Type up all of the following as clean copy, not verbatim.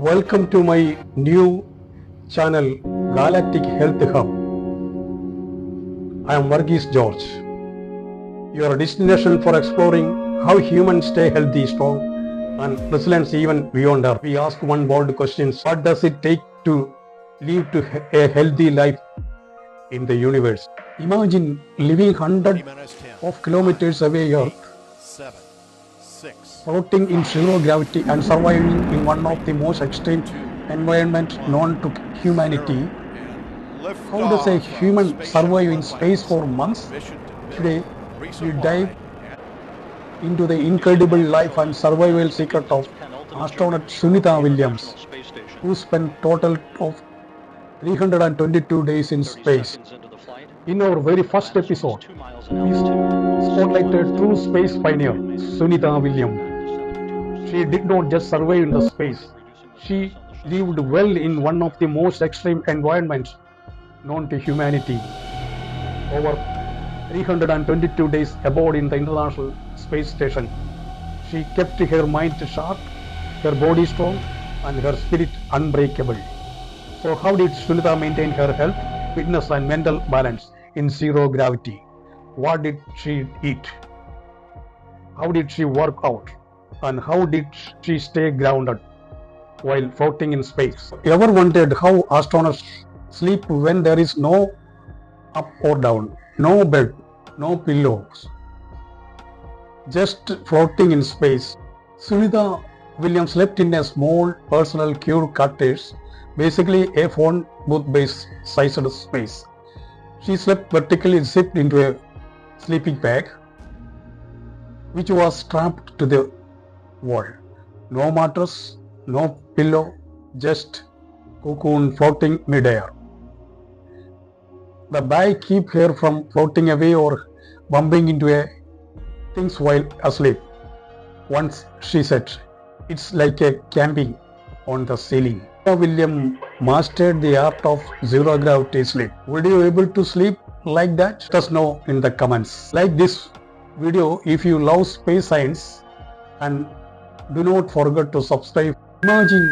Welcome to my new channel Galactic Health Hub. I am Varghese George, your destination for exploring how humans stay healthy, strong, and resilient even beyond Earth. We ask one bold question: what does it take to live to a healthy life in the universe? Imagine living hundreds of kilometers away Earth, floating in zero gravity and surviving in one of the most extreme environments known to humanity. How does a human survive in space for months? Today, we dive into the incredible life and survival secret of astronaut Sunita Williams, who spent total of 322 days in space. In our very first episode, we spotlighted true space pioneer Sunita Williams. She did not just survive in the space, she lived well in one of the most extreme environments known to humanity. Over 322 days aboard in the International Space Station, she kept her mind sharp, her body strong, and her spirit unbreakable. So how did Sunita maintain her health, fitness, and mental balance in zero gravity? What did she eat? How did she work out? And how did she stay grounded while floating in space? Ever wondered how astronauts sleep when there is no up or down, no bed, no pillows, just floating in space? Sunita Williams slept in a small personal cure cottage, basically a phone booth-based sized space. She slept vertically zipped into a sleeping bag, which was strapped to the wall. No mattress, no pillow, just cocoon floating mid-air. The bag keep her from floating away or bumping into things while asleep. Once she said, "It's like a camping on the ceiling." William mastered the art of zero gravity sleep. Would you able to sleep like that? Let us know in the comments. Like this video if you love space science, and do not forget to subscribe. Imagine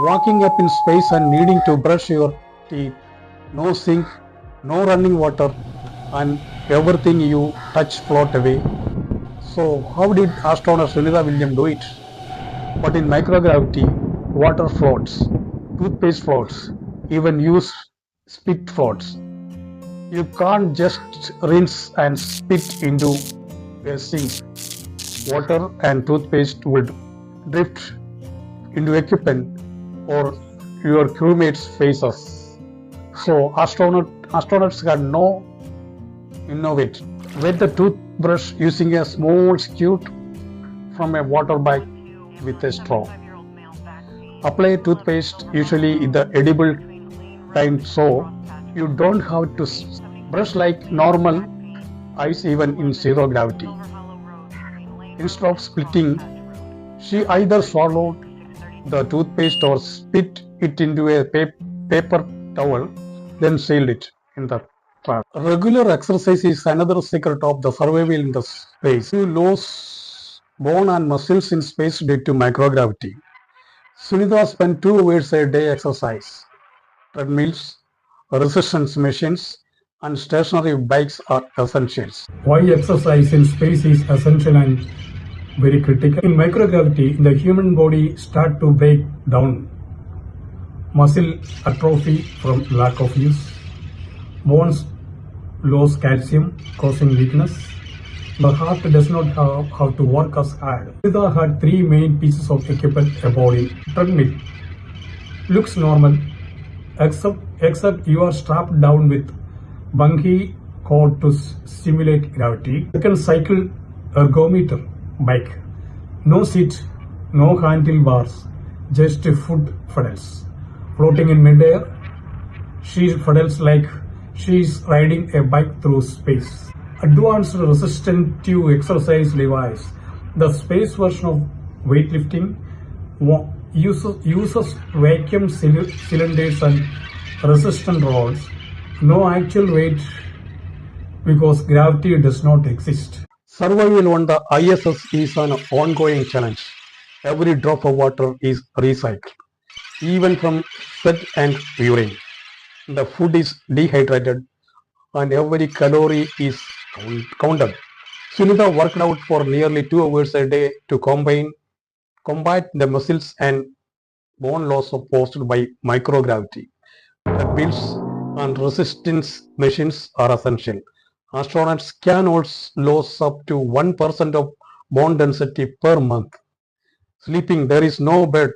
walking up in space and needing to brush your teeth. No sink, no running water, and everything you touch float away. So how did astronaut Sunita Williams do it? But in microgravity, water floats, toothpaste floats, even use spit floats. You can't just rinse and spit into a sink. Water and toothpaste would drift into equipment or your crewmates' faces. So astronauts can now innovate. Wet the toothbrush using a small squirt from a water bag with a straw. Apply toothpaste usually in the edible kind, so you don't have to brush like normal eyes even in zero gravity. Instead of splitting, she either swallowed the toothpaste or spit it into a paper towel, then sealed it in the trash. Regular exercise is another secret of the survival in the space. You lose bone and muscles in space due to microgravity. Sunita spent 2 hours a day exercise. Treadmills, resistance machines, and stationary bikes are essentials. Why exercise in space is essential and very critical. In microgravity, the human body starts to break down. Muscle atrophy from lack of use. Bones lose calcium, causing weakness. The heart does not have how to work as hard. Sunita had 3 main pieces of equipment aboard in treadmill. Looks normal, except you are strapped down with bungee cord to simulate gravity. Second, cycle ergometer bike. No seat, no handlebars, just foot pedals. Floating in midair, she pedals like she is riding a bike through space. Advanced resistive exercise device. The space version of weightlifting uses vacuum cylinders and resistant rods. No actual weight because gravity does not exist. Survival on the ISS is an ongoing challenge. Every drop of water is recycled, even from sweat and urine. The food is dehydrated and every calorie is counted. Sunita worked out for nearly 2 hours a day to combat the muscles and bone loss caused by microgravity. Treadmills and resistance machines are essential. Astronauts can also lose up to 1% of bone density per month. Sleeping, there is no bed,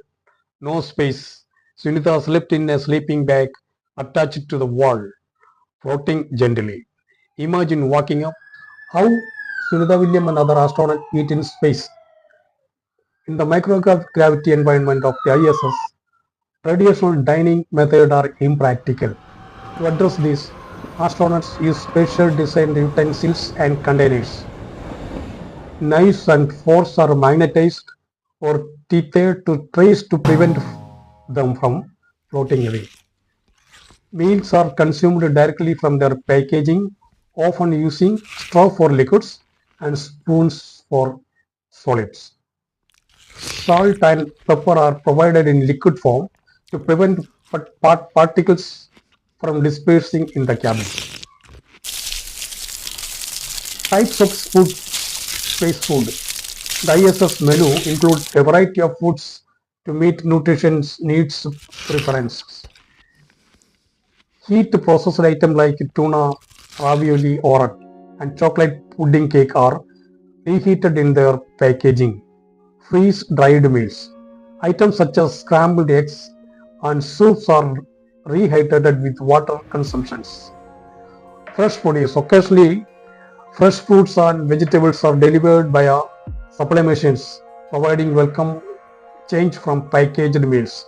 no space. Sunita slept in a sleeping bag attached to the wall, floating gently. Imagine waking up. How Sunita William and other astronauts eat in space. In the microgravity environment of the ISS, traditional dining methods are impractical. To address this, astronauts use special designed utensils and containers. Knives and forks are magnetized or tethered to trays to prevent them from floating away. Meals are consumed directly from their packaging, often using straw for liquids and spoons for solids. Salt and pepper are provided in liquid form to prevent particles from dispersing in the cabin. Types of space food. The ISS menu includes a variety of foods to meet nutrition needs preferences. Heat processed items like tuna, ravioli, or and chocolate pudding cake are reheated in their packaging. Freeze-dried meals. Items such as scrambled eggs and soups are rehydrated with water consumptions. Fresh produce. Occasionally, fresh fruits and vegetables are delivered via supply machines, providing welcome change from packaged meals.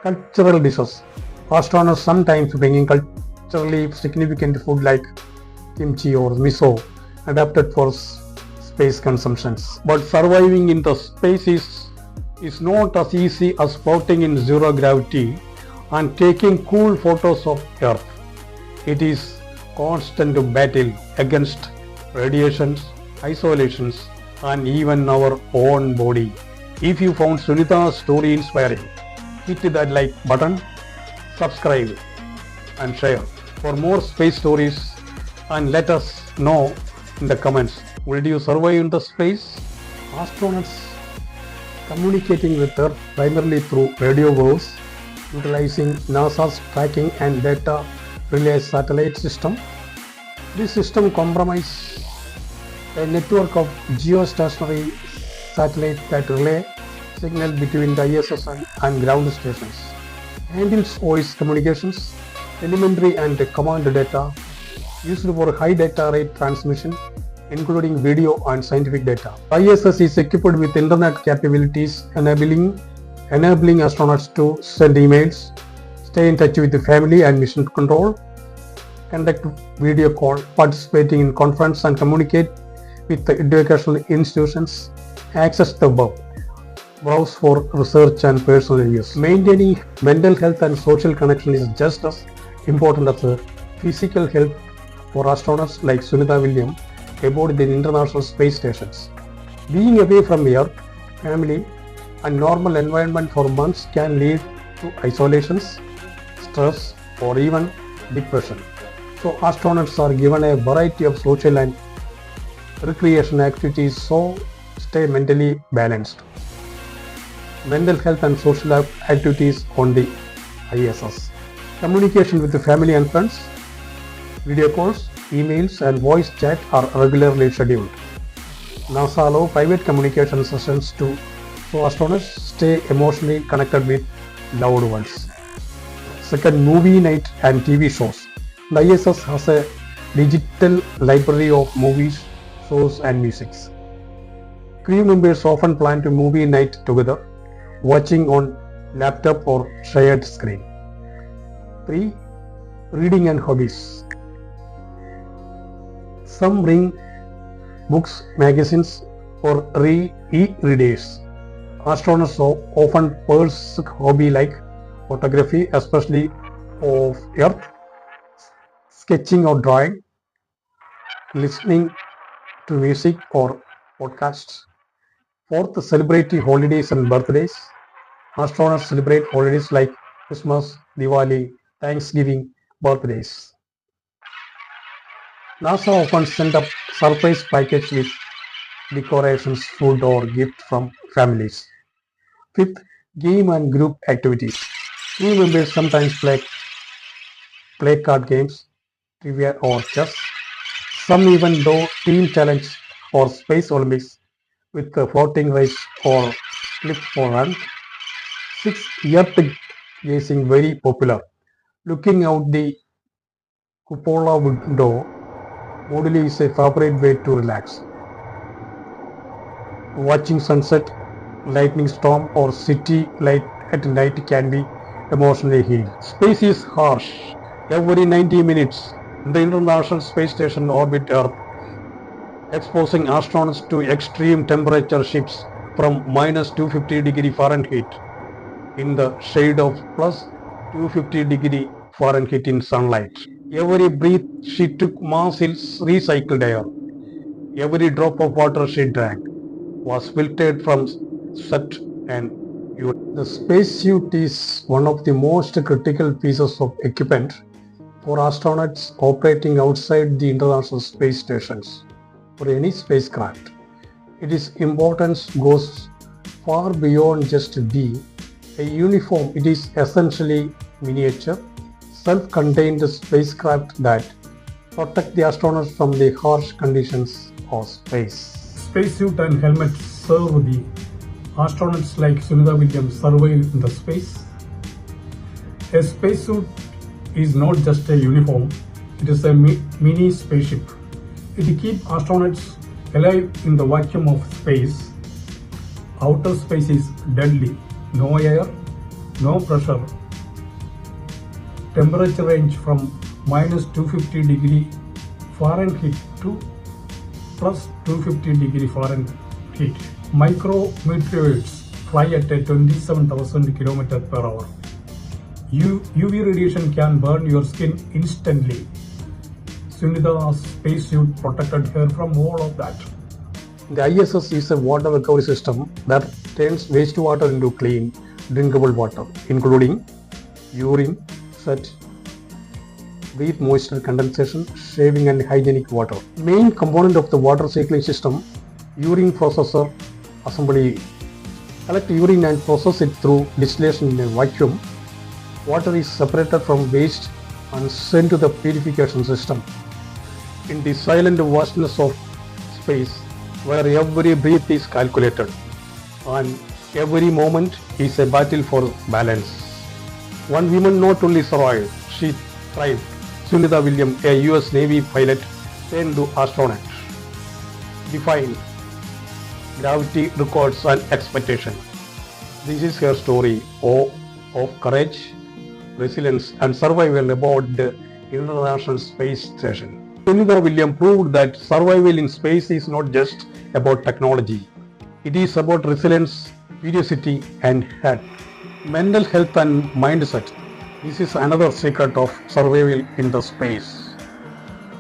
Cultural dishes. Astronauts sometimes bringing culturally significant food like kimchi or miso, adapted for space consumptions. But surviving in the space is not as easy as floating in zero gravity and taking cool photos of Earth. It is constant battle against radiations, isolations, and even our own body. If you found Sunita's story inspiring, hit that like button, subscribe, and share for more space stories, and let us know in the comments. Will you survive in the space? Astronauts communicating with Earth primarily through radio waves, utilizing NASA's tracking and data relay satellite system. This system comprises a network of geostationary satellites that relay signal between the ISS and ground stations. Handles voice communications, elementary and command data used for high data rate transmission, including video and scientific data. ISS is equipped with internet capabilities enabling astronauts to send emails, stay in touch with the family and mission control, conduct video call, participating in conference and communicate with the educational institutions, access the web, browse for research and personal use. Maintaining mental health and social connection is just as important as the physical health for astronauts like Sunita William aboard the international space stations. Being away from Earth, family, and normal environment for months can lead to isolations, stress, or even depression. So astronauts are given a variety of social and recreation activities so stay mentally balanced. Mental health and social activities on the ISS. Communication with the family and friends, video calls, emails and voice chat are regularly scheduled. NASA allow private communication sessions so astronauts stay emotionally connected with loved ones. Second, movie night and TV shows. The ISS has a digital library of movies, shows and musics. Crew members often plan to movie night together, watching on laptop or shared screen. 3. Reading and hobbies. Some bring books, magazines or e-readers. Astronauts often pursue hobby like photography, especially of Earth, sketching or drawing, listening to music or podcasts, Fourth, celebrate holidays and birthdays. Astronauts celebrate holidays like Christmas, Diwali, Thanksgiving, birthdays. NASA often send a surprise package with decorations, food, or gift from families. Fifth, game and group activities. Crew members sometimes play card games, trivia, or chess. Some even do team challenge or space Olympics with a floating race or flip or run. Sixth, earth gazing very popular. Looking out the cupola window modally is a favorite way to relax. Watching sunset, lightning storm, or city light at night can be emotionally healing. Space is harsh. Every 90 minutes, the International Space Station orbits Earth, exposing astronauts to extreme temperature shifts from minus 250 degree Fahrenheit in the shade of plus 250 degree Fahrenheit in sunlight. Every breath she took mass is recycled air. Every drop of water she drank was filtered from sweat and urine. The spacesuit is one of the most critical pieces of equipment for astronauts operating outside the International Space Stations or any spacecraft. Its importance goes far beyond just being a uniform. It is essentially miniature, self-contained spacecraft that protect the astronauts from the harsh conditions of space. Spacesuit and helmet serve the astronauts like Sunita Williams survive in the space. A spacesuit is not just a uniform, it is a mini spaceship. It keeps astronauts alive in the vacuum of space. Outer space is deadly. No air, no pressure. Temperature range from minus 250 degree Fahrenheit to plus 250 degree Fahrenheit. Micrometeoroids fly at a 27,000 km per hour. UV radiation can burn your skin instantly. Sunita's spacesuit protected her from all of that. The ISS is a water recovery system that turns wastewater into clean, drinkable water, including urine, sweat, breath moisture condensation, shaving and hygienic water. Main component of the water cycling system, urine processor assembly. Collect urine and process it through distillation in a vacuum. Water is separated from waste and sent to the purification system. In the silent vastness of space, where every breath is calculated and every moment is a battle for balance. One woman not only survived, she thrived. Sunita William, a US Navy pilot, turned to astronaut. Define gravity, records and expectation. This is her story of courage, resilience and survival aboard the International Space Station. Sunita William proved that survival in space is not just about technology. It is about resilience, curiosity and health. Mental health and mindset. This is another secret of survival in the space.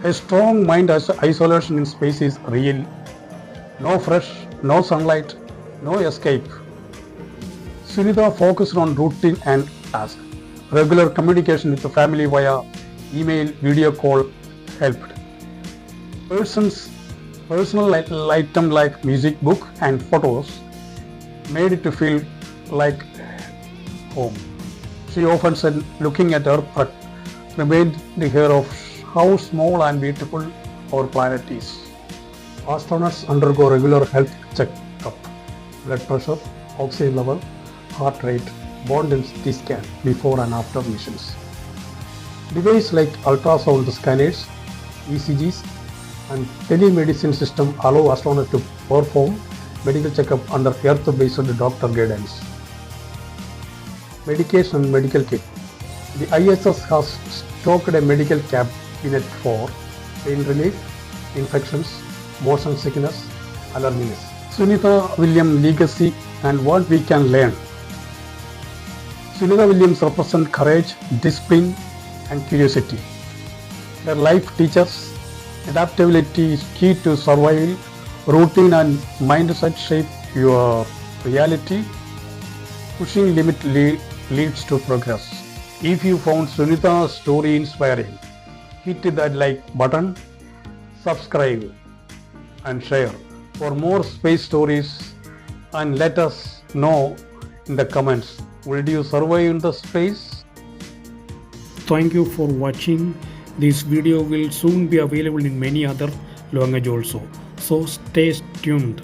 A strong mind isolation in space is real. No fresh, no sunlight, no escape. Sunita focused on routine and task. Regular communication with the family via email, video call helped. Personal item like music, book and photos made it to feel like home. She often said looking at Earth reminded her of how small and beautiful our planet is. Astronauts undergo regular health checkup, blood pressure, oxygen level, heart rate, bone density scan before and after missions. Devices like ultrasound scanners, ECGs and telemedicine system allow astronauts to perform medical checkup under Earth-based doctor guidance. Medication and medical kit. The ISS has stocked a medical cabinet for pain relief, infections, motion sickness, allergies. Sunita Williams' legacy and what we can learn. Sunita Williams represents courage, discipline and curiosity. Her life teaches adaptability is key to survival, routine and mindset shape your reality. Pushing limit leads to progress. If you found Sunita's story inspiring, hit that like button, subscribe and share for more space stories, and let us know in the comments, will you survive in the space? Thank you for watching. This video will soon be available in many other language also. So stay tuned.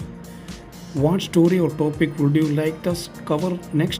What story or topic would you like us cover next?